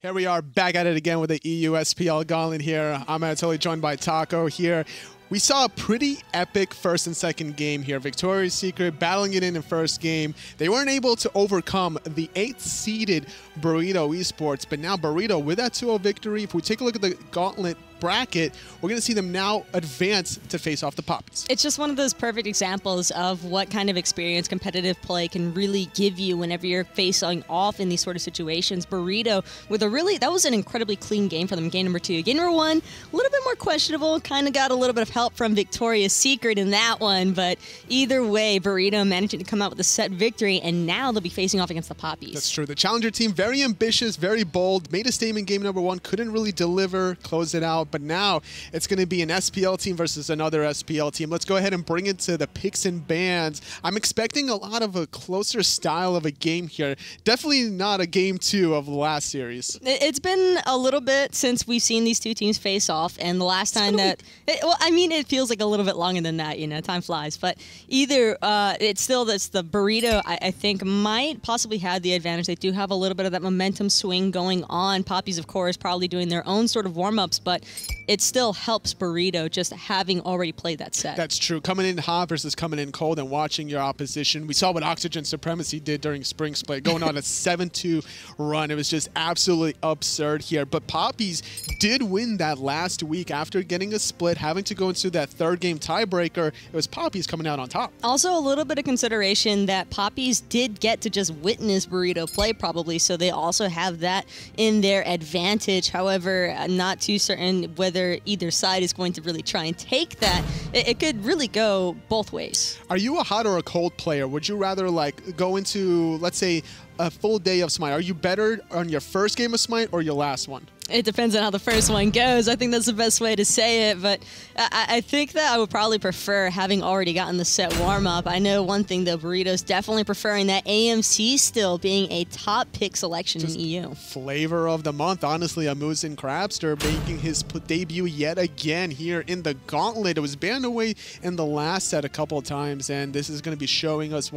Here we are back at it again with the EUSPL Gauntlet here. I'm totally joined by Taco here. We saw a pretty epic first and second game here. Victoria's Secret battling it in first game. They weren't able to overcome the 8th-seeded Burrito eSports, but now Burrito with that 2-0 victory. If we take a look at the Gauntlet bracket, we're going to see them now advance to face off the Papis. It's just one of those perfect examples of what kind of experience competitive play can really give you whenever you're facing off in these sort of situations. Burrito with that was an incredibly clean game for them. Game number 2. Game number 1, a little bit more questionable, kind of got a little bit of help from Victoria's Secret in that one, but either way, Burrito managing to come out with a set victory, and now they'll be facing off against the Papis. That's true. The challenger team, very ambitious, very bold, made a statement game number 1, couldn't really deliver, closed it out. But now it's going to be an SPL team versus another SPL team. Let's go ahead and bring it to the picks and bans. I'm expecting a lot of a closer style of a game here. Definitely not a game 2 of the last series. It's been a little bit since we've seen these two teams face off, and the last time that... it feels like a little bit longer than that, you know, time flies. But either, it's still the Burrito, I think, might possibly have the advantage. They do have a little bit of that momentum swing going on. Papis, of course, probably doing their own sort of warm-ups, but it still helps Burrito just having already played that set. That's true. Coming in hot versus coming in cold and watching your opposition. We saw what Oxygen Supremacy did during Spring Split, going on a 7-2 run. It was just absolutely absurd here. But Papis did win that last week after getting a split, having to go into that third game tiebreaker. It was Papis coming out on top. Also, a little bit of consideration that Papis did get to just witness Burrito play probably, so they also have that in their advantage. However, not too certain whether either side is going to really try and take that. It could really go both ways. Are you a hot or a cold player? Would you rather like go into, let's say, a full day of Smite? Are you better on your first game of Smite or your last one? It depends on how the first one goes. I think that's the best way to say it, but I think that I would probably prefer having already gotten the set warm-up. I know one thing, though, Burrito's definitely preferring that AMC still being a top pick selection in EU. Flavor of the month, honestly, a Muzen Crabster making his debut yet again here in the Gauntlet. It was banned away in the last set a couple of times, and this is going to be showing us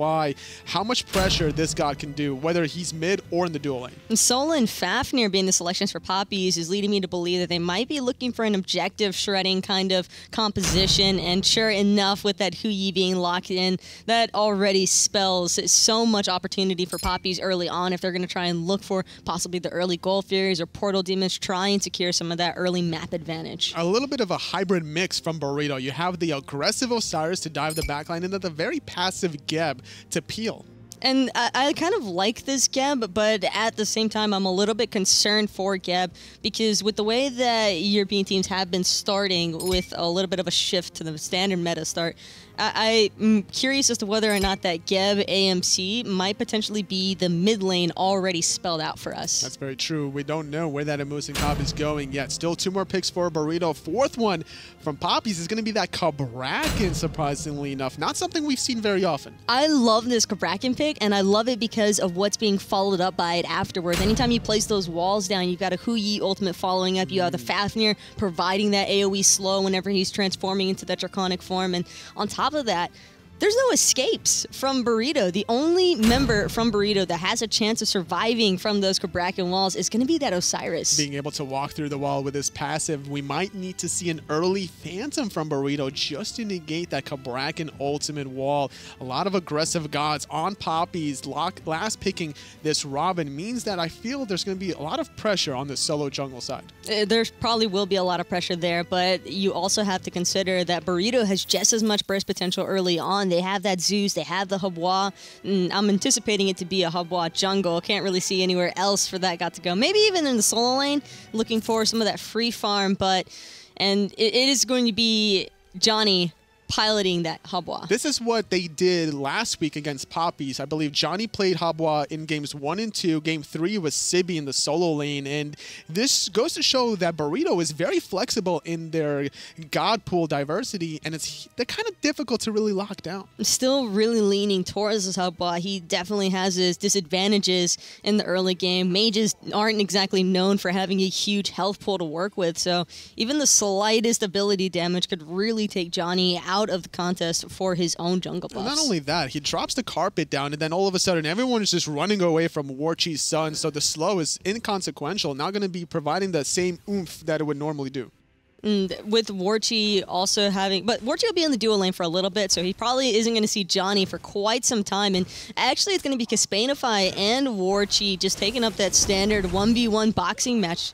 how much pressure this god can do, whether he's mid or in the dual lane. And Sola and Fafnir being the selections for Papis is leading me to believe that they might be looking for an objective shredding kind of composition, and sure enough, with that Hou Yi being locked in, that already spells so much opportunity for Papis early on if they're going to try and look for possibly the early Gold Furies or Portal Demons, try and secure some of that early map advantage. A little bit of a hybrid mix from Burrito. You have the aggressive Osiris to dive the backline and then the very passive Geb to peel. And I kind of like this Geb, but at the same time, I'm a little bit concerned for Geb because with the way that European teams have been starting with a little bit of a shift to the standard meta start, I'm curious as to whether or not that Geb AMC might potentially be the mid lane already spelled out for us. That's very true. We don't know where that Muzen Cab is going yet. Still 2 more picks for Burrito. 4th one from Papis is going to be that Cabrakan, surprisingly enough. Not something we've seen very often. I love this Cabrakan pick, and I love it because of what's being followed up by it afterwards. Anytime you place those walls down, you've got a Hou Yi ultimate following up. You have the Fafnir providing that AoE slow whenever he's transforming into that draconic form, and on top of that, there's no escapes from Burrito. The only member from Burrito that has a chance of surviving from those Cabrakan walls is going to be that Osiris. Being able to walk through the wall with his passive, we might need to see an early Phantom from Burrito just to negate that Cabrakan ultimate wall. A lot of aggressive gods on Papis. Last picking this Robin means that I feel there's going to be a lot of pressure on the solo jungle side. There probably will be a lot of pressure there, but you also have to consider that Burrito has just as much burst potential early on. They have that Zeus, they have the Habwa. I'm anticipating it to be a Habwa jungle. Can't really see anywhere else for that god to go. Maybe even in the solo lane, looking for some of that free farm, and it is going to be Dzoni piloting that Habwa. This is what they did last week against Papis. I believe Dzoni played Habwa in games 1 and 2. Game 3 was Sibi in the solo lane, and this goes to show that Burrito is very flexible in their god pool diversity, and they're kind of difficult to really lock down. I'm still really leaning towards this Habwa. He definitely has his disadvantages in the early game. Mages aren't exactly known for having a huge health pool to work with, so even the slightest ability damage could really take Dzoni out out of the contest for his own jungle buffs. Well, not only that, he drops the carpet down, and then all of a sudden everyone is just running away from Warchi's son, so the slow is inconsequential, not going to be providing the same oomph that it would normally do. And with Warchi also having... But Warchi will be in the duo lane for a little bit, so he probably isn't going to see Dzoni for quite some time. And actually, it's going to be Kespainify and Warchi just taking up that standard 1v1 boxing match.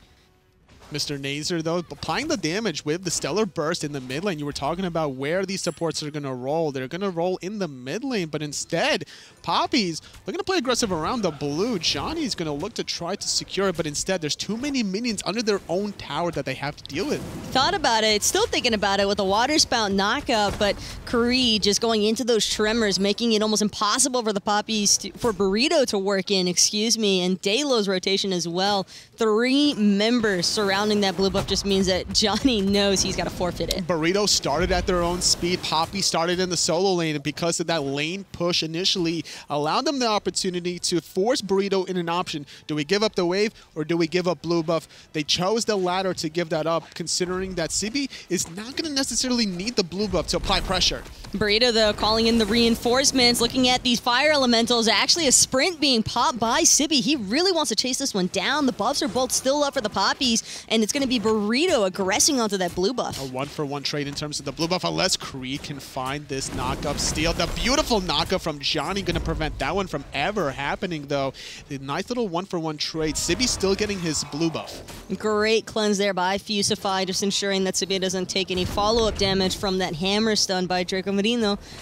MrNazer, though, applying the damage with the Stellar Burst in the mid lane. You were talking about where these supports are going to roll. They're going to roll in the mid lane, but instead, Papis looking to play aggressive around the blue. Dzoni's going to look to try to secure it, but instead, there's too many minions under their own tower that they have to deal with. Thought about it, still thinking about it with a water spout knockup, but Kree just going into those tremors, making it almost impossible for the Papis, for Burrito to work in, and Dheylo's rotation as well. 3 members surrounding that blue buff just means that Dzoni knows he's got to forfeit it. Burrito started at their own speed. Papis started in the solo lane, and because of that lane push initially, allowed them the opportunity to force Burrito in an option. Do we give up the wave, or do we give up blue buff? They chose the latter to give that up, considering that Sibi is not going to necessarily need the blue buff to apply pressure. Burrito, though, calling in the reinforcements, looking at these fire elementals. Actually, a sprint being popped by Sibi. He really wants to chase this one down. The buffs are both still up for the Papis, and it's going to be Burrito aggressing onto that blue buff. A 1-for-1 trade in terms of the blue buff, unless Kree can find this knock-up steal. The beautiful knock-up from Dzoni going to prevent that one from ever happening, though. The nice little 1-for-1 trade. Sibi still getting his blue buff. Great cleanse there by Fusify, just ensuring that Sibi doesn't take any follow-up damage from that hammer stun by Dracomarino.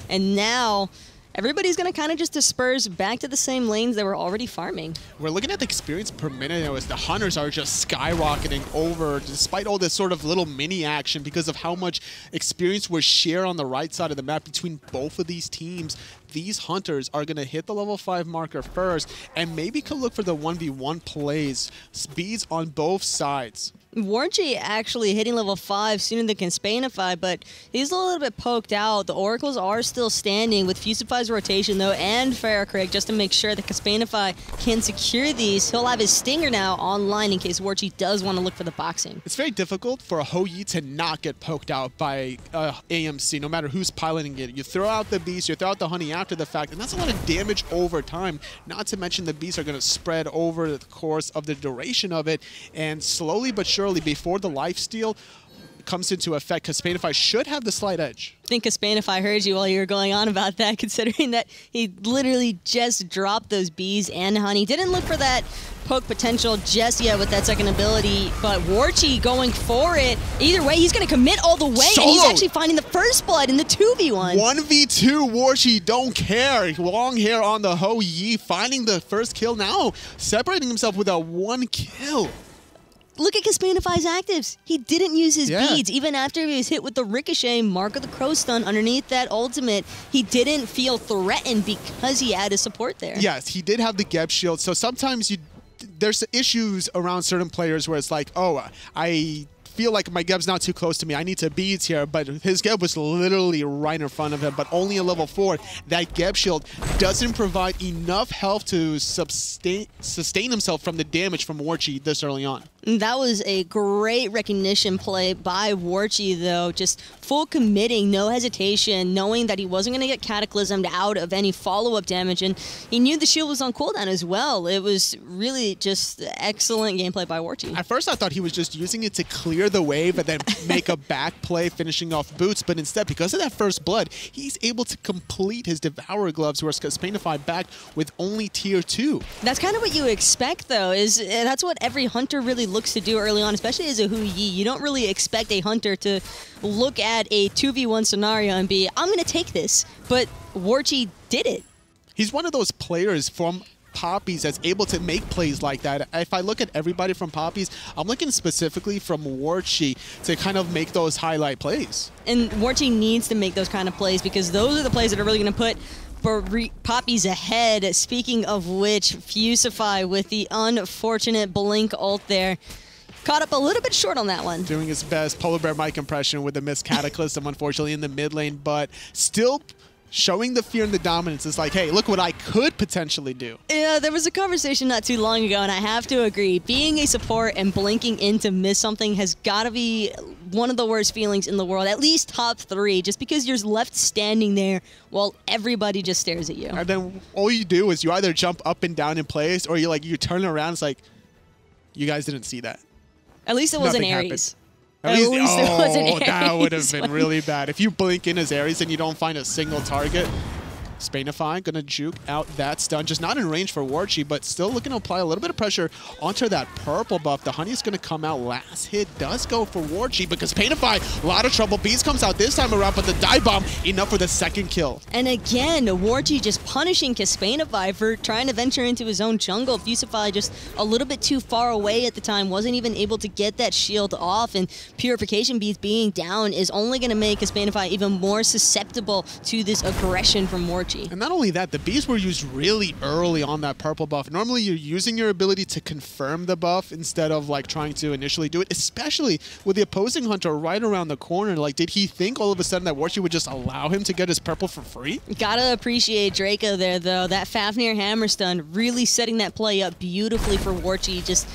And now everybody's going to kind of just disperse back to the same lanes they were already farming. We're looking at the experience per minute now as the hunters are just skyrocketing over, despite all this sort of little mini action, because of how much experience was shared on the right side of the map between both of these teams. These hunters are going to hit the level 5 marker first, and maybe could look for the 1v1 plays. Speeds on both sides. Warchi actually hitting level 5 sooner than Kespainify, but he's a little bit poked out. The Oracles are still standing with Fusify's rotation, though, and FaraKrik, just to make sure that Kespainify can secure these. He'll have his Stinger now online in case Warchi does want to look for the boxing. It's very difficult for a Hou Yi to not get poked out by AMC, no matter who's piloting it. You throw out the beast, you throw out the honey after the fact, and that's a lot of damage over time. Not to mention the beasts are going to spread over the course of the duration of it, and slowly but surely, before the lifesteal comes into effect, Kespainify should have the slight edge. I think Kespainify heard you while you were going on about that, considering that he literally just dropped those bees and honey. Didn't look for that poke potential just yet with that second ability, but Warchi going for it. Either way, he's going to commit all the way, and he's actually finding the first blood in the 2v1. 1v2, Warchi don't care. Long hair on the Hou Yi, finding the first kill now, separating himself with a 1 kill. Look at Kespainify's actives. He didn't use his beads. Even after he was hit with the Ricochet, Mark of the Crow stun underneath that ultimate, he didn't feel threatened because he had his support there. Yes, he did have the Geb shield, so sometimes there's issues around certain players where it's like, oh, I feel like my Geb's not too close to me. I need to beads here, but his Geb was literally right in front of him, but only a level 4. That Geb shield doesn't provide enough health to sustain himself from the damage from Warchi this early on. That was a great recognition play by Warchi, though. Just full committing, no hesitation, knowing that he wasn't going to get cataclysmed out of any follow-up damage, and he knew the shield was on cooldown as well. It was really just excellent gameplay by Warchi. At first, I thought he was just using it to clear the wave and then make a back play, finishing off boots, but instead, because of that first blood, he's able to complete his Devourer gloves, whereas Kespainify back with only tier 2. That's kind of what you expect, though, is that's what every hunter really looks to do early on, especially as a Hou Yi. You don't really expect a hunter to look at a 2v1 scenario and be, I'm going to take this, but Warchi did it. He's one of those players from Papis that's able to make plays like that. If I look at everybody from Papis, I'm looking specifically from Warchi to kind of make those highlight plays. And Warchi needs to make those kind of plays because those are the plays that are really going to put Papis ahead. Speaking of which, Fusify with the unfortunate blink ult there. Caught up a little bit short on that one. Doing his best polar bear mic impression with the missed cataclysm, unfortunately, in the mid lane, but still showing the fear and the dominance is like, hey, look what I could potentially do. Yeah, there was a conversation not too long ago, and I have to agree. Being a support and blinking in to miss something has got to be one of the worst feelings in the world, at least top 3, just because you're left standing there while everybody just stares at you. And then all you do is you either jump up and down in place, or you turn around, it's like, you guys didn't see that. At least it wasn't Ares. At least it wasn't Ares. That would have been really bad. If you blink in as Ares and you don't find a single target, Kespainify gonna juke out that stun. Just not in range for Warchi, but still looking to apply a little bit of pressure onto that purple buff. The honey is gonna come out. Last hit does go for Warchi, but Kespainify, a lot of trouble. Beast comes out this time around, but the dive bomb enough for the second kill. And again, Warchi just punishing Kespainify for trying to venture into his own jungle. Fusify just a little bit too far away at the time, wasn't even able to get that shield off, and Purification Beast being down is only gonna make Kespainify even more susceptible to this aggression from Warchi. And not only that, the bees were used really early on that purple buff. Normally, you're using your ability to confirm the buff instead of like trying to initially do it, especially with the opposing hunter right around the corner. Like, did he think all of a sudden that Warchi would just allow him to get his purple for free? Gotta appreciate Draco there, though. That Fafnir hammer stun really setting that play up beautifully for Warchi. Just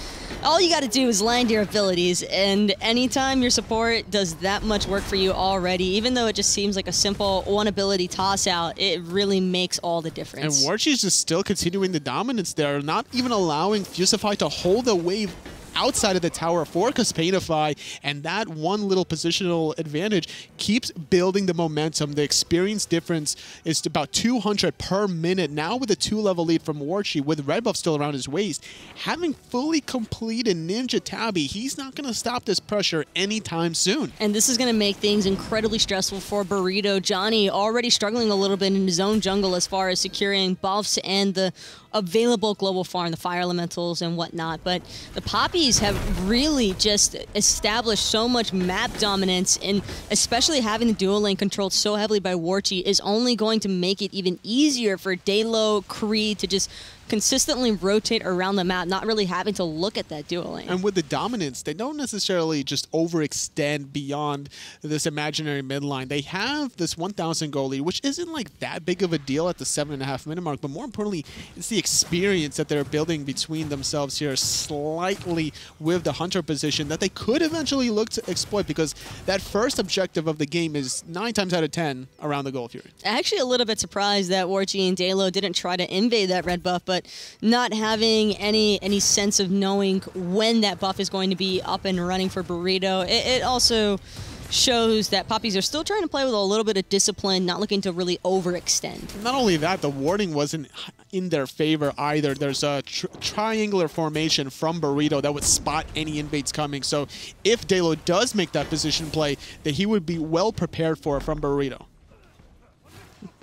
all you gotta do is land your abilities, and anytime your support does that much work for you already, even though it just seems like a simple one ability toss out, it really makes all the difference. And Warchi's just still continuing the dominance there, not even allowing Fusify to hold the wave outside of the tower for Kespainify, and that one little positional advantage keeps building the momentum. The experience difference is about 200 per minute now with a 2-level lead from Warchi, with red buff still around his waist. Having fully completed Ninja Tabby, he's not going to stop this pressure anytime soon. And this is going to make things incredibly stressful for Burrito. Dzoni already struggling a little bit in his own jungle as far as securing buffs and the available global farm, the fire elementals and whatnot, but the Papis have really just established so much map dominance, and especially having the dual lane controlled so heavily by Warchi is only going to make it even easier for Dheylo, Kree to just consistently rotate around the map, not really having to look at that dual lane. And with the dominance, they don't necessarily just overextend beyond this imaginary midline. They have this 1,000 goal lead, which isn't like that big of a deal at the 7.5 minute mark, but more importantly, it's the experience that they're building between themselves here, slightly with the hunter position that they could eventually look to exploit, because that first objective of the game is 9 times out of 10 around the goal fury. Actually a little bit surprised that Warchi and Dheylo didn't try to invade that red buff, but not having any sense of knowing when that buff is going to be up and running for Burrito. It also shows that Papis are still trying to play with a little bit of discipline, not looking to really overextend. Not only that, the warding wasn't in their favor either. There's a triangular formation from Burrito that would spot any invades coming. So if Dheylo does make that position play, that he would be well prepared for it from Burrito.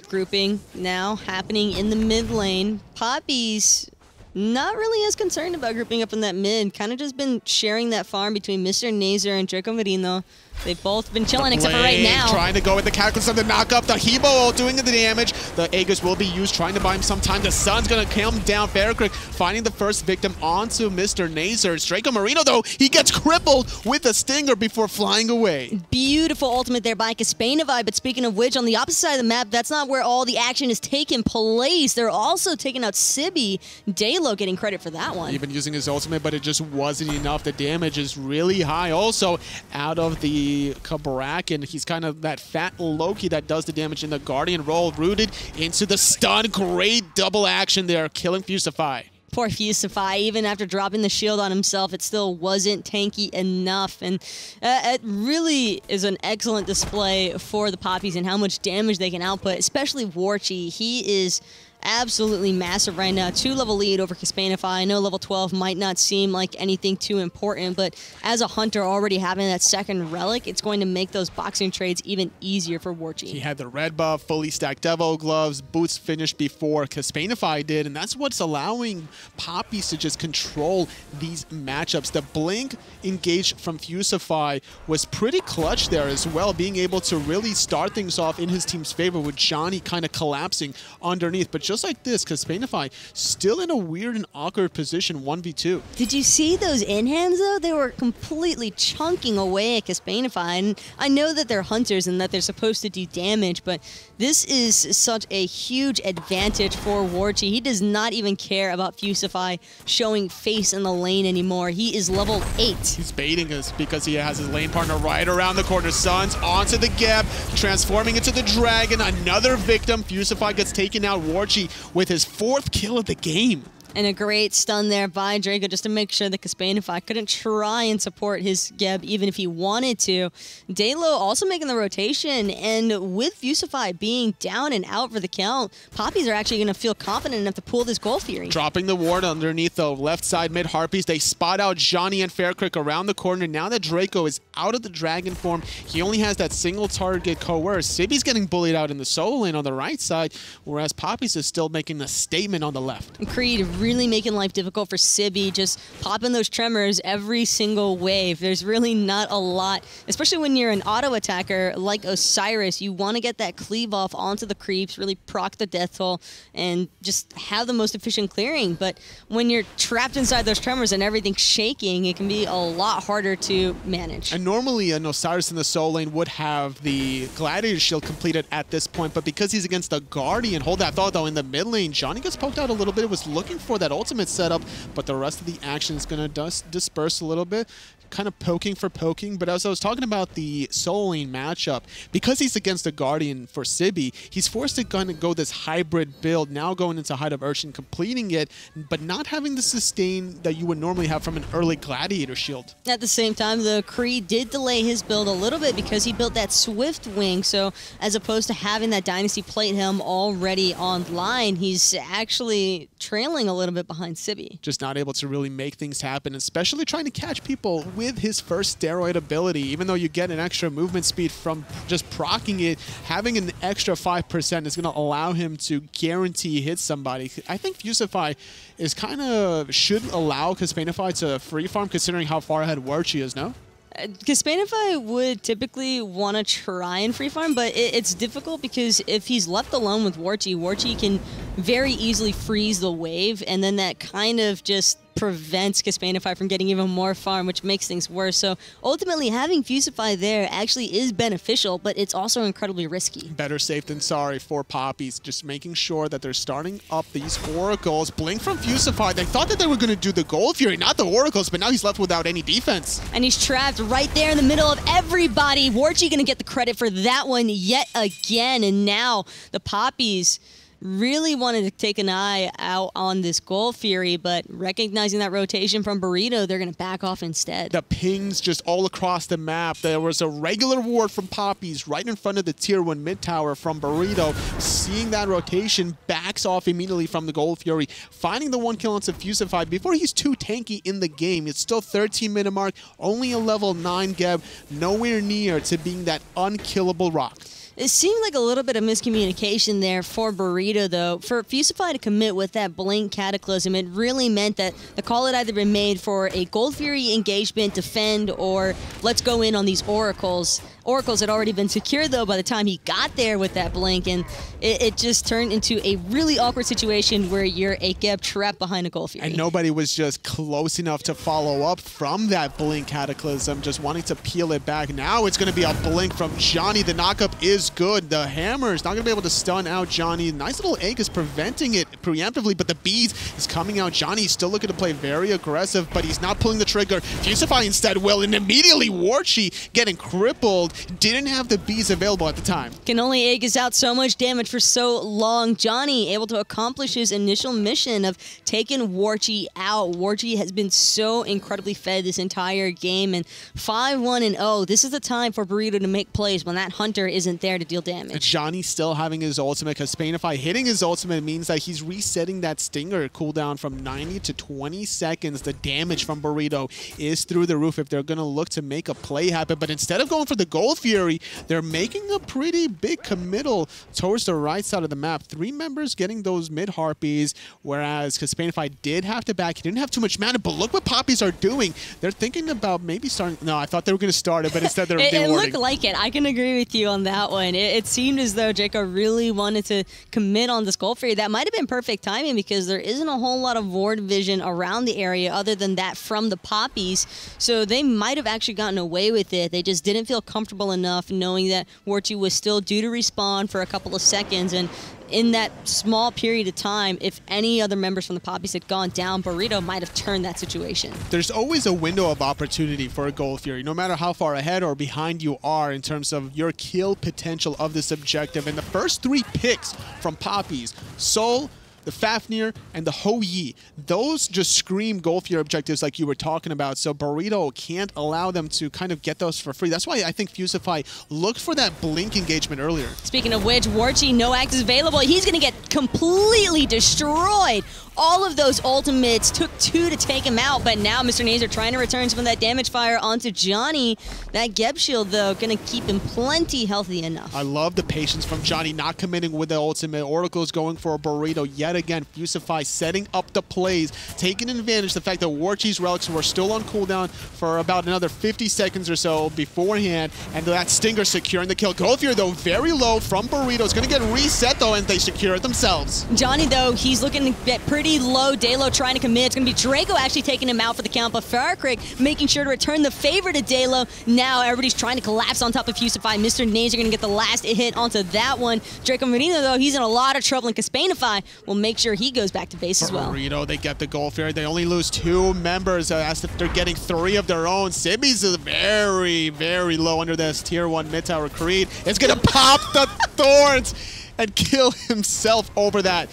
Grouping now happening in the mid lane. Papis not really as concerned about grouping up in that mid. Kind of just been sharing that farm between MrNazer and Dracomarino. They've both been chilling, except for right now. Trying to go with the Cataclysm to knock up the Hebo, doing the damage. The Aegis will be used, trying to buy him some time. The sun's going to come down. FaraKrik finding the first victim onto MrNazer. Dracomarino, though, he gets crippled with a stinger before flying away. Beautiful ultimate there by Kespainify, but speaking of which, on the opposite side of the map, that's not where all the action is taking place. They're also taking out Sibi. Dheylo getting credit for that one. Even using his ultimate, but it just wasn't enough. The damage is really high. Also, out of the Cabrakan, he's kind of that fat Loki that does the damage in the Guardian role, rooted into the stun. Great double action there, killing Fusify. Poor Fusify, even after dropping the shield on himself, it still wasn't tanky enough. And it really is an excellent display for the Papis and how much damage they can output, especially Warchi. He is absolutely massive right now. 2-level lead over Kespainify. I know level 12 might not seem like anything too important, but as a hunter already having that second relic, it's going to make those boxing trades even easier for Warchi. He had the red buff, fully stacked Devo gloves, boots finished before Kespainify did, and that's what's allowing Papis to just control these matchups. The blink engaged from Fusify was pretty clutch there as well, being able to really start things off in his team's favor with Dzoni kind of collapsing underneath. But just like this, Kespainify still in a weird and awkward position, 1v2. Did you see those in-hands, though? They were completely chunking away at Kespainify. And I know that they're hunters and that they're supposed to do damage, but This is such a huge advantage for Warchi. He does not even care about Fusify showing face in the lane anymore. He is level 8. He's baiting us because he has his lane partner right around the corner. Suns onto the Geb, transforming into the Dragon. Another victim. Fusify gets taken out. Warchi with his 4th kill of the game. And a great stun there by Draco just to make sure that Kespainify couldn't try and support his Geb even if he wanted to. Dheylo also making the rotation, and with Fusify being down and out for the count, Papis are actually going to feel confident enough to pull this Goal Fury. Dropping the ward underneath the left side mid Harpies. They spot out Dzoni and FaraKrik around the corner. Now that Draco is out of the Dragon form, he only has that single target coerce. Sibi's getting bullied out in the solo lane on the right side, whereas Papis is still making a statement on the left. Creed really making life difficult for Sibi, just popping those tremors every single wave. There's really not a lot, especially when you're an auto attacker like Osiris. You want to get that cleave off onto the creeps, really proc the death toll, and just have the most efficient clearing. But when you're trapped inside those tremors and everything's shaking, it can be a lot harder to manage. And normally an Osiris in the solo lane would have the Gladiator shield completed at this point, but because he's against the Guardian, hold that thought though, in the mid lane, Dzoni gets poked out a little bit, was looking for that ultimate setup, but the rest of the action is going to disperse a little bit. Kind of poking for poking, but as I was talking about the solo lane matchup, because he's against a Guardian for Sibi, he's forced to kind of go this hybrid build, now going into Height of Urchin, completing it, but not having the sustain that you would normally have from an early Gladiator shield. At the same time, the Creed did delay his build a little bit because he built that Swift Wing, so as opposed to having that Dynasty Plate Helm already online, he's actually trailing a little bit behind Sibi. Just not able to really make things happen, especially trying to catch people with his first steroid ability. Even though you get an extra movement speed from just proccing it, having an extra 5% is going to allow him to guarantee hit somebody. I think Fusify is kind of should allow Kespainify to free farm, considering how far ahead Warchi is, no? Kespainify would typically want to try and free farm, but it's difficult because if he's left alone with Warchi, Warchi can very easily freeze the wave, and then that kind of just prevents Kespainify from getting even more farm, which makes things worse. So ultimately, having Fusify there actually is beneficial, but it's also incredibly risky. Better safe than sorry for Papis, just making sure that they're starting up these Oracles. Blink from Fusify. They thought that they were going to do the Goal Fury, not the Oracles, but now he's left without any defense. And he's trapped right there in the middle of everybody. Warchi going to get the credit for that one yet again, and now the Papis really wanted to take an eye out on this Goal Fury, but recognizing that rotation from Burrito, they're going to back off instead. The pings just all across the map. There was a regular ward from Papis right in front of the Tier 1 mid tower from Burrito. Seeing that rotation, backs off immediately from the Goal Fury, finding the 1 kill on Fusify before he's too tanky in the game. It's still 13-minute mark, only a level 9 Geb, nowhere near to being that unkillable rock. It seemed like a little bit of miscommunication there for Burrito, though. For Fusify to commit with that Blink Cataclysm, it really meant that the call had either been made for a Goal Fury engagement, defend, or let's go in on these Oracles. Oracles had already been secured, though, by the time he got there with that Blink, and it just turned into a really awkward situation where you're a Geb trapped behind a Goal Fury. And nobody was just close enough to follow up from that Blink Cataclysm, just wanting to peel it back. Now it's going to be a Blink from Dzoni. The knockup is good. The hammer is not going to be able to stun out Dzoni. Nice little egg is preventing it preemptively, but the bees is coming out. Dzoni's still looking to play very aggressive, but he's not pulling the trigger. Fusify instead will, and immediately Warchi getting crippled. Didn't have the bees available at the time. Can only egg us out so much damage for so long. Dzoni able to accomplish his initial mission of taking Warchi out. Warchi has been so incredibly fed this entire game, and 5-1-0. This is the time for Burrito to make plays when that Hunter isn't there to deal damage. Dzoni still having his ultimate. Kespainify hitting his ultimate means that he's resetting that Stinger cooldown from 90 to 20 seconds. The damage from Burrito is through the roof if they're going to look to make a play happen, but instead of going for the Goal Fury, they're making a pretty big committal towards the right side of the map, 3 members getting those mid-harpies, whereas Kespainify did have to back. He didn't have too much mana, but look what Papis are doing. They're thinking about maybe starting. No, I thought they were going to start it, but instead they're It looked like it. I can agree with you on that one. It seemed as though Draco really wanted to commit on this Gold Fury. That might have been perfect timing because there isn't a whole lot of ward vision around the area other than that from the Papis. So they might have actually gotten away with it. They just didn't feel comfortable enough knowing that Warchi was still due to respawn for a couple of seconds. And in that small period of time, if any other members from the Papis had gone down, Burrito might have turned that situation. There's always a window of opportunity for a Gold Fury, no matter how far ahead or behind you are in terms of your kill potential of this objective. And the first 3 picks from Papis, Soul, the Fafnir, and the Hou Yi, those just scream Gold Fury objectives like you were talking about, so Burrito can't allow them to kind of get those for free. That's why I think Fusify looked for that blink engagement earlier. Speaking of which, Warchi, no act is available. He's going to get completely destroyed. All of those ultimates took 2 to take him out, but now MrNazer trying to return some of that damage fire onto Dzoni. That Geb shield, though, going to keep him plenty healthy enough. I love the patience from Dzoni, not committing with the ultimate. Oracle's going for a Burrito yet again. Fusify setting up the plays, taking advantage of the fact that Warchi's relics were still on cooldown for about another 50 seconds or so beforehand, and that Stinger securing the kill. Gold Fury, though, very low from Burrito. It's going to get reset, though, and they secure it themselves. Dzoni, though, he's looking to get pretty low. Dheylo trying to commit. It's going to be Draco actually taking him out for the count, but FaraKrik making sure to return the favor to Dheylo. Now everybody's trying to collapse on top of Fusify. MrNazer going to get the last hit onto that one. Dracomarino, though, he's in a lot of trouble, and Kespainify will make sure he goes back to base as well. Burrito, they get the Gold Fury. They only lose 2 members as if they're getting 3 of their own. Sibi's very, very low under this tier 1 mid-tower Creed. It's going to pop the thorns and kill himself over that.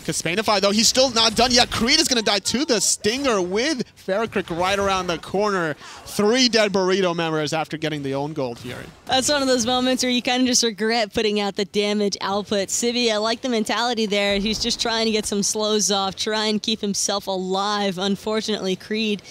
Kespainify, though, he's still not done yet. Creed is going to die to the Stinger with FaraKrik right around the corner. 3 dead Burrito members after getting the own Gold Fury. That's one of those moments where you kind of just regret putting out the damage output. Sibi, I like the mentality there. He's just trying to get some slows off, try and keep himself alive. Unfortunately, Creed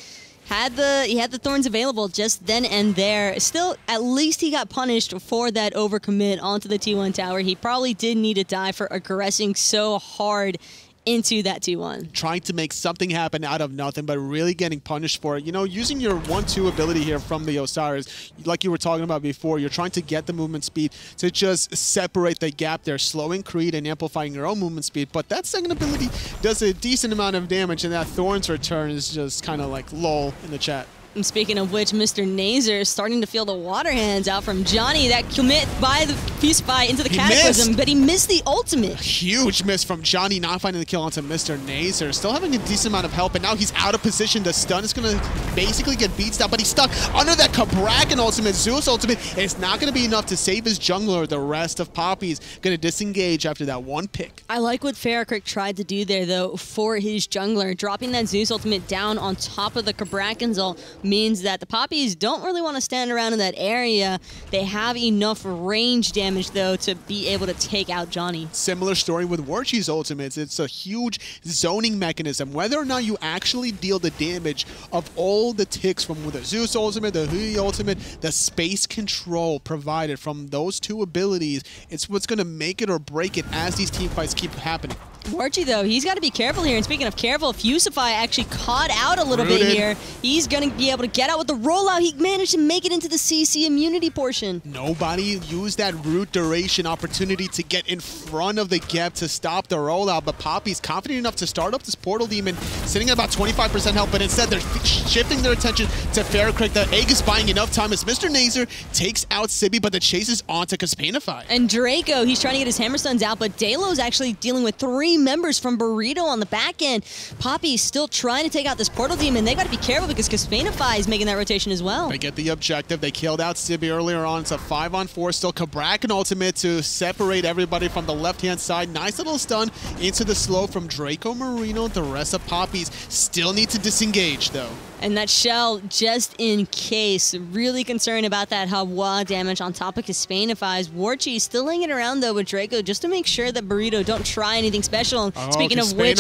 had the thorns available just then and there. Still, at least he got punished for that overcommit onto the T1 tower. He probably did need to die for aggressing so hard into that T1. Trying to make something happen out of nothing, but really getting punished for it. You know, using your 1-2 ability here from the Osiris, like you were talking about before, you're trying to get the movement speed to just separate the gap there, slowing Creed and amplifying your own movement speed. But that second ability does a decent amount of damage, and that Thorns return is just kind of like lol in the chat. And speaking of which, MrNazer is starting to feel the water hands out from Dzoni. That commit by the Fusify into the Cataclysm, but he missed the ultimate. A huge miss from Dzoni, not finding the kill onto MrNazer. Still having a decent amount of help, and now he's out of position. The stun is going to basically get beat down, but he's stuck under that Cabrakan ultimate. Zeus ultimate. It's not going to be enough to save his jungler. The rest of Papis going to disengage after that 1 pick. I like what FaraKrik tried to do there, though, for his jungler. Dropping that Zeus ultimate down on top of the Cabrakan's ult means that the Papis don't really want to stand around in that area. They have enough range damage, though, to be able to take out Dzoni. Similar story with Warchi's ultimates. It's a huge zoning mechanism. Whether or not you actually deal the damage of all the ticks from the Zeus ultimate, the Hou Yi ultimate, the space control provided from those 2 abilities, it's what's going to make it or break it as these team fights keep happening. Warchi, though, he's got to be careful here. And speaking of careful, Fusify actually caught out a little bit here. He's going to be able to get out with the rollout. He managed to make it into the CC immunity portion. Nobody used that root duration opportunity to get in front of the gap to stop the rollout, but Papis confident enough to start up this Portal Demon, sitting at about 25% health, but instead they're shifting their attention to FaraKrik. The egg is buying enough time as MrNazer takes out Sibi, but the chase is on to Kespainify. And Draco, he's trying to get his Hammer Stuns out, but Dheylo's actually dealing with 3 members from Burrito on the back end. Poppy's still trying to take out this Portal Demon. They got to be careful because Kespainify is making that rotation as well. They get the objective. They killed out Sibi earlier on. It's a 5-on-4. Still Cabrakan ultimate to separate everybody from the left-hand side. Nice little stun into the slow from Dracomarino. The rest of Papis still need to disengage, though. And that shell, just in case, really concerned about that Hou Yi damage on top of Kespainify's. Warchi still hanging around, though, with Draco just to make sure that Burrito don't try anything special. Speaking of which,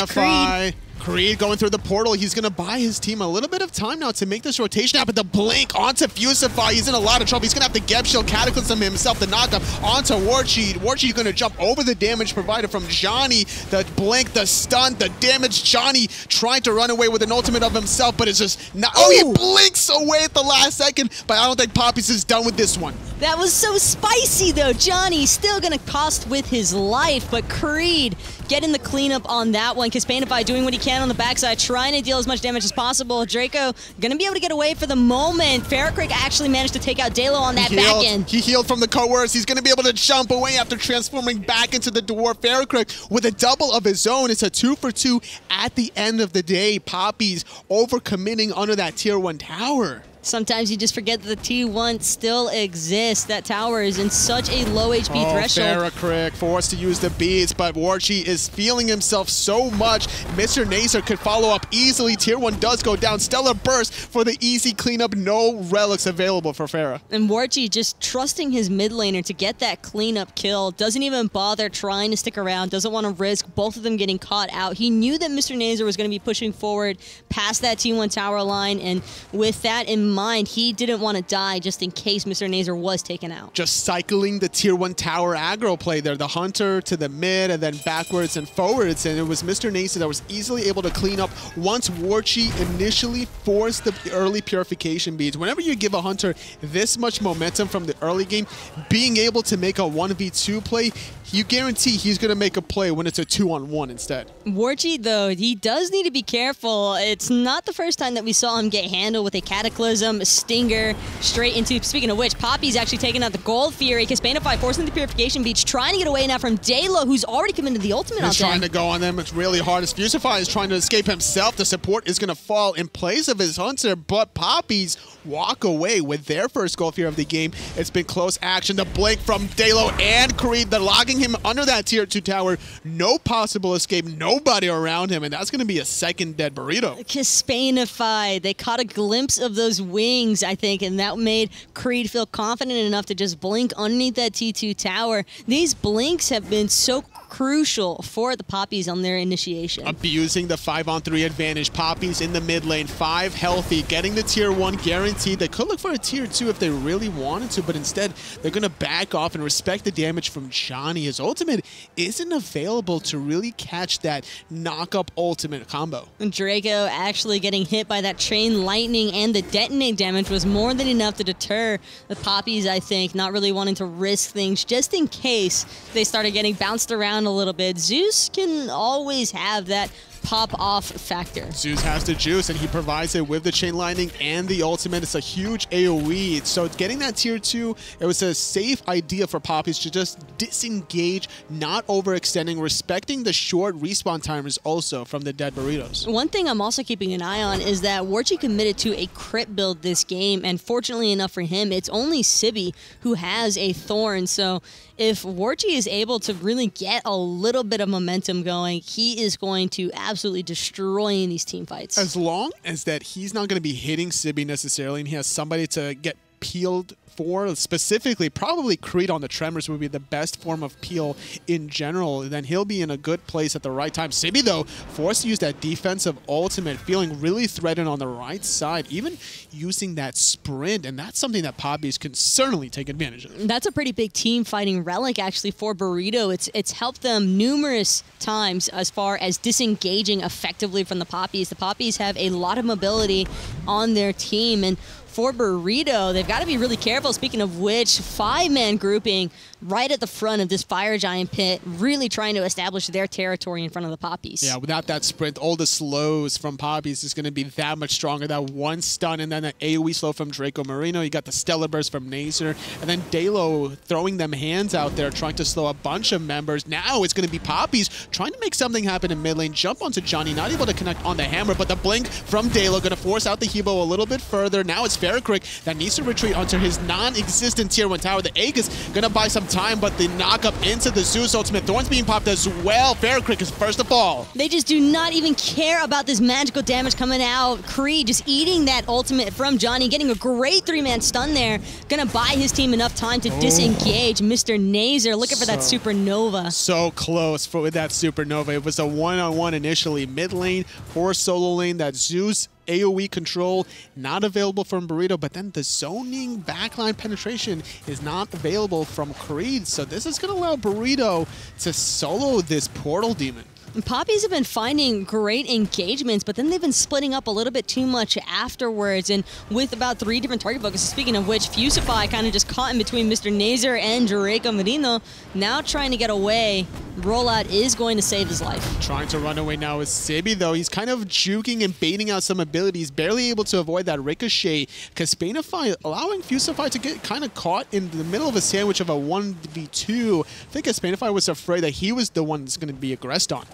Creed going through the portal. He's going to buy his team a little bit of time now to make this rotation happen. The blink onto Fusify. He's in a lot of trouble. He's going to have to Geb Shield, Cataclysm himself, the knockup onto Warchi. Warchi's going to jump over the damage provided from Dzoni. The blink, the stun, the damage. Dzoni trying to run away with an ultimate of himself, but it's just not. Oh, he blinks away at the last second, but I don't think Papis is done with this one. That was so spicy, though. Dzoni still going to cost with his life, but Creed getting the cleanup on that one. Kespainify doing what he can on the backside, trying to deal as much damage as possible. Draco going to be able to get away for the moment. FaraKrik actually managed to take out Dheylo on that back end. He healed from the coerce. He's going to be able to jump away after transforming back into the dwarf. FaraKrik with a double of his own. It's a 2 for 2 at the end of the day. Papis overcommitting under that tier 1 tower. Sometimes you just forget that the T1 still exists. That tower is in such a low HP threshold. FaraKrik forced to use the beads, but Warchi is feeling himself so much. MrNazer could follow up easily. Tier 1 does go down. Stellar Burst for the easy cleanup. No relics available for Farah. And Warchi just trusting his mid laner to get that cleanup kill. Doesn't even bother trying to stick around. Doesn't want to risk both of them getting caught out. He knew that MrNazer was going to be pushing forward past that T1 tower line, and with that in mind, he didn't want to die just in case MrNazer was taken out. Just cycling the tier 1 tower aggro play there. The hunter to the mid and then backwards and forwards, and it was MrNazer that was easily able to clean up once Warchi initially forced the early purification beads. Whenever you give a hunter this much momentum from the early game, being able to make a 1v2 play, you guarantee he's going to make a play when it's a 2-on-1 instead. Warchi, though, he does need to be careful. It's not the first time that we saw him get handled with a Cataclysm, a Stinger, straight into, speaking of which, Papis actually taking out the Gold Fury. Kespainify forcing the Purification Beach, trying to get away now from Dheylo, who's already committed the ultimate on them. He's trying to go on them. It's really hard. As Fusify is trying to escape himself, the support is going to fall in place of his hunter, but Papis walk away with their first Gold Fury of the game. It's been close action. The blink from Dheylo and Creed. They're logging him under that tier 2 tower. No possible escape. Nobody around him, and that's going to be a second dead Burrito. Kespainify. They caught a glimpse of those wings, I think, and that made Creed feel confident enough to just blink underneath that T2 tower. These blinks have been so crucial for the Papis on their initiation. Abusing the 5-on-3 advantage. Papis in the mid lane, 5 healthy, getting the tier 1 guaranteed. They could look for a tier 2 if they really wanted to, but instead they're going to back off and respect the damage from Dzoni. His ultimate isn't available to really catch that knock-up ultimate combo. And Draco actually getting hit by that chain lightning and the detonate damage was more than enough to deter the Papis, I think, not really wanting to risk things just in case they started getting bounced around a little bit. Zeus can always have that pop-off factor. Zeus has the juice, and he provides it with the chain lightning and the ultimate. It's a huge AoE. So getting that tier 2, it was a safe idea for Papis to just disengage, not overextending, respecting the short respawn timers also from the dead Burritos. One thing I'm also keeping an eye on is that Warchi committed to a crit build this game, and fortunately enough for him, it's only Sibi who has a Thorn. So if Warchi is able to really get a little bit of momentum going, he is going to absolutely destroy these team fights. As long as that he's not going to be hitting Sibi necessarily, and he has somebody to get peeled for, specifically probably Creed on the Tremors would be the best form of peel in general, then he'll be in a good place at the right time. Sibi, though, forced to use that defensive ultimate, feeling really threatened on the right side, even using that sprint, and that's something that Papis can certainly take advantage of. That's a pretty big team fighting relic, actually, for Burrito. It's helped them numerous times as far as disengaging effectively from the Papis. The Papis have a lot of mobility on their team, and for Burrito, they've got to be really careful. Speaking of which, 5-man grouping right at the front of this Fire Giant pit, really trying to establish their territory in front of the Papis. Yeah, without that sprint, all the slows from Papis is going to be that much stronger. That one stun and then an AoE slow from Dracomarino. You got the Stellar Burst from MrNazer, and then Dheylo throwing them hands out there, trying to slow a bunch of members. Now it's going to be Papis trying to make something happen in mid lane, jump onto Dzoni, not able to connect on the hammer, but the blink from Dheylo going to force out the Hebo a little bit further. Now it's FaraKrik that needs to retreat onto his non-existent tier 1 tower. The egg is gonna buy some time, but the knock up into the Zeus ultimate. Thorns being popped as well. FaraKrik is first to fall. They just do not even care about this magical damage coming out. Kree just eating that ultimate from Dzoni, getting a great 3-man stun there. Gonna buy his team enough time to disengage. MrNazer looking for that supernova. So close with that supernova. It was a one-on-one initially. Mid lane or solo lane. That Zeus AoE control not available from Burrito, but then the zoning backline penetration is not available from Creed. So this is going to allow Burrito to solo this portal demon. Papis have been finding great engagements, but then they've been splitting up a little bit too much afterwards. And with about 3 different target focuses, speaking of which, Fusify kind of just caught in between MrNazer and Dracomarino, now trying to get away. Rollout is going to save his life. Trying to run away now is Sibi, though. He's kind of juking and baiting out some abilities, barely able to avoid that ricochet. Kespainify allowing Fusify to get kind of caught in the middle of a sandwich of a 1v2. I think Kespainify was afraid that he was the one that's going to be aggressed on.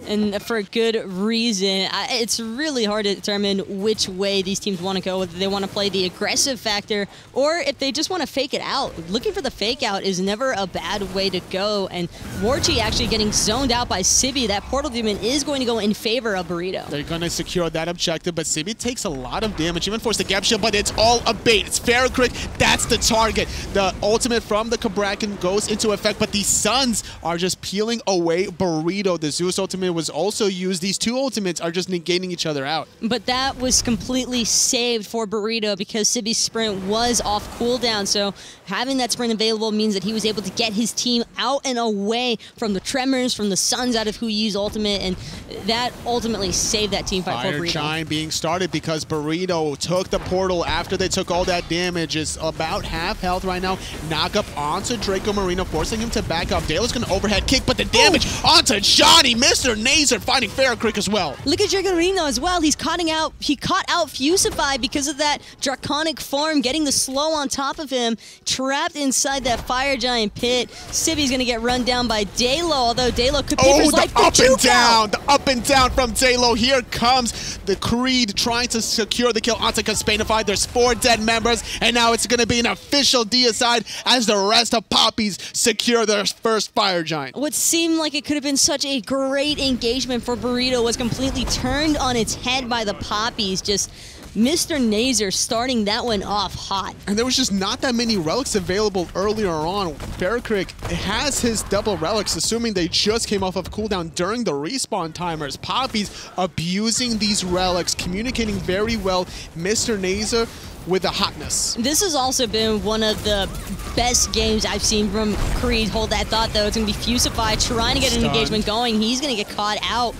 And for a good reason. It's really hard to determine which way these teams want to go, whether they want to play the aggressive factor or if they just want to fake it out. Looking for the fake out is never a bad way to go, and Warchi actually getting zoned out by Sibi. That portal demon is going to go in favor of Burrito. They're going to secure that objective, but Sibi takes a lot of damage, even forced the gap shield, but it's all a bait. It's FaraKrik, that's the target. The ultimate from the Cabrakan goes into effect, but these Suns are just peeling away Burrito. The Zeus ultimate was also used. These two ultimates are just negating each other out. But that was completely saved for Burrito because Sibi's sprint was off cooldown. So having that sprint available means that he was able to get his team out and away from the Tremors, from the Suns out of Hou Yi's ultimate, and that ultimately saved that team fight for Burrito. Fire being started because Burrito took the portal after they took all that damage. Is about half health right now. Knock up onto Dracomarino, forcing him to back up. Dheylo's going to overhead kick, but the damage onto Dzoni. MrNazer finding FaraKrik as well. Look at Dracomarino as well. He caught out Fusify because of that draconic form, getting the slow on top of him, trapped inside that fire giant pit. Sibi's going to get run down by Dheylo, although Dheylo could keep his life. The up and down from Dheylo. Here comes the Creed trying to secure the kill onto Kespainify. There's 4 dead members, and now it's going to be an official deicide as the rest of Papis secure their first fire giant. What seemed like it could have been such a great engagement for Burrito was completely turned on its head by the Papis. Just MrNazer starting that one off hot. And there was just not that many relics available earlier on. FaraKrik has his double relics, assuming they just came off of cooldown during the respawn timers. Papis abusing these relics, communicating very well. MrNazer with the hotness. This has also been one of the best games I've seen from Creed. Hold that thought, though. It's going to be Fusify trying to get an engagement going. He's going to get caught out.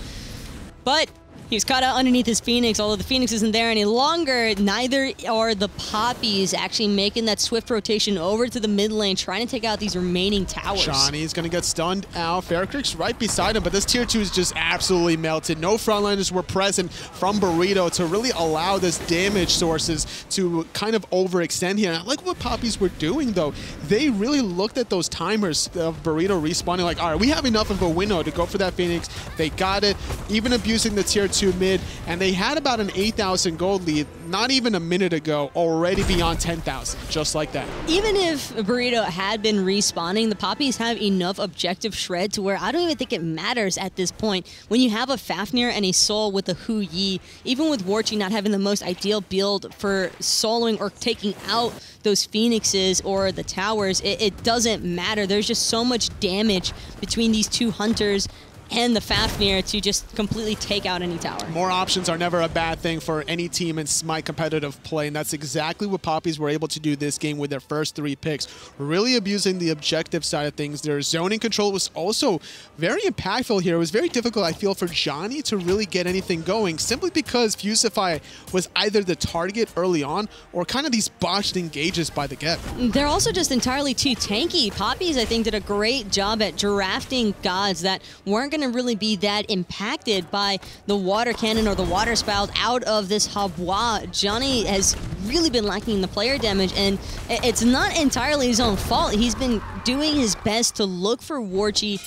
But he was caught out underneath his Phoenix, although the Phoenix isn't there any longer. Neither are the Papis actually making that swift rotation over to the mid lane, trying to take out these remaining towers. Dzoni's going to get stunned out. FaraKrik's right beside him, but this tier 2 is just absolutely melted. No frontliners were present from Burrito to really allow this damage sources to kind of overextend here. And I like what Papis were doing, though. They really looked at those timers of Burrito respawning like, all right, we have enough of a window to go for that Phoenix. They got it, even abusing the tier 2 mid, and they had about an 8,000 gold lead not even a minute ago, already beyond 10,000, just like that. Even if Burrito had been respawning, the Papis have enough objective shred to where I don't even think it matters at this point. When you have a Fafnir and a Soul with a Hou Yi, even with Warchi not having the most ideal build for soloing or taking out those Phoenixes or the towers, it doesn't matter. There's just so much damage between these two hunters and the Fafnir to just completely take out any tower. More options are never a bad thing for any team in Smite competitive play, and that's exactly what Papis were able to do this game with their first 3 picks. Really abusing the objective side of things. Their zoning control was also very impactful here. It was very difficult, I feel, for Dzoni to really get anything going, simply because Fusify was either the target early on or kind of these botched engages by the get. They're also just entirely too tanky. Papis, I think, did a great job at drafting gods that weren't going to really be that impacted by the water cannon or the water spout out of this Habwa. Dzoni has really been lacking the player damage, and it's not entirely his own fault. He's been doing his best to look for Warchi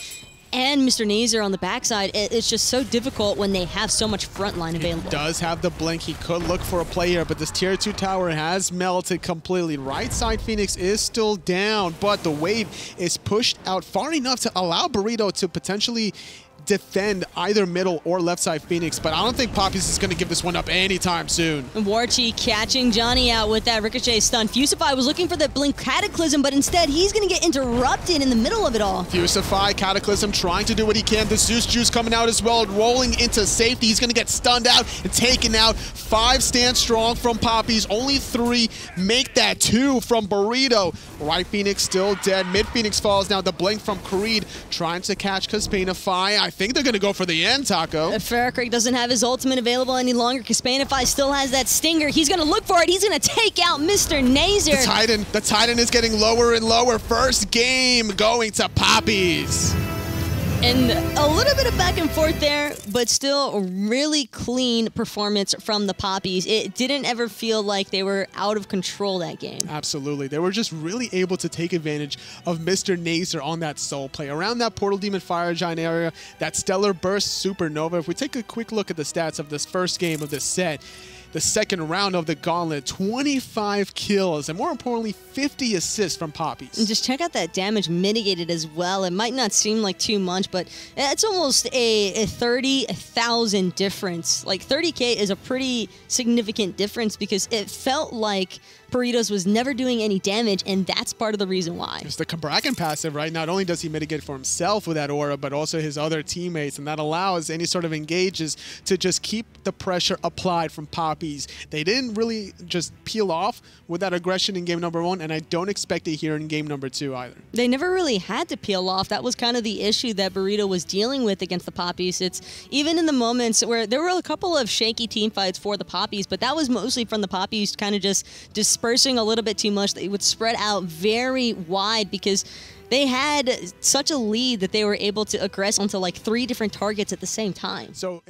and MrNazer on the backside. It's just so difficult when they have so much front line available. He does have the blink. He could look for a play here, but this tier 2 tower has melted completely. Right side Phoenix is still down, but the wave is pushed out far enough to allow Burrito to potentially defend either middle or left side Phoenix, but I don't think Papis is going to give this one up anytime soon. Warchi catching Dzoni out with that ricochet stun. Fusify was looking for the blink Cataclysm, but instead he's going to get interrupted in the middle of it all. Fusify, Cataclysm trying to do what he can. The Zeus juice coming out as well, rolling into safety. He's going to get stunned out and taken out. 5 stand strong from Papis, only 3 make that 2 from Burrito. Right Phoenix still dead. Mid Phoenix falls now. The blink from Creed trying to catch Kespainify. I think they're going to go for the end, Taco. FaraKrik doesn't have his ultimate available any longer. Kespainify still has that stinger. He's going to look for it. He's going to take out MrNazer. The Titan is getting lower and lower. First game going to Papis. And a little bit of back and forth there, but still a really clean performance from the Papis. It didn't ever feel like they were out of control that game. Absolutely. They were just really able to take advantage of MrNazer on that soul play. Around that Portal Demon Fire Giant area, that Stellar Burst Supernova. If we take a quick look at the stats of this first game of this set, the second round of the Gauntlet, 25 kills, and more importantly, 50 assists from Papis. And just check out that damage mitigated as well. It might not seem like too much, but it's almost a 30,000 difference. Like 30K is a pretty significant difference because it felt like Burritos was never doing any damage, and that's part of the reason why. It's the Cabrakan passive, right? Not only does he mitigate for himself with that aura, but also his other teammates, and that allows any sort of engages to just keep the pressure applied from Papis. They didn't really just peel off with that aggression in game number 1, and I don't expect it here in game number 2 either. They never really had to peel off. That was kind of the issue that Burrito was dealing with against the Papis. It's even in the moments where there were a couple of shaky team fights for the Papis, but that was mostly from the Papis kind of just dispersing a little bit too much. They would spread out very wide because they had such a lead that they were able to aggress onto like 3 different targets at the same time. So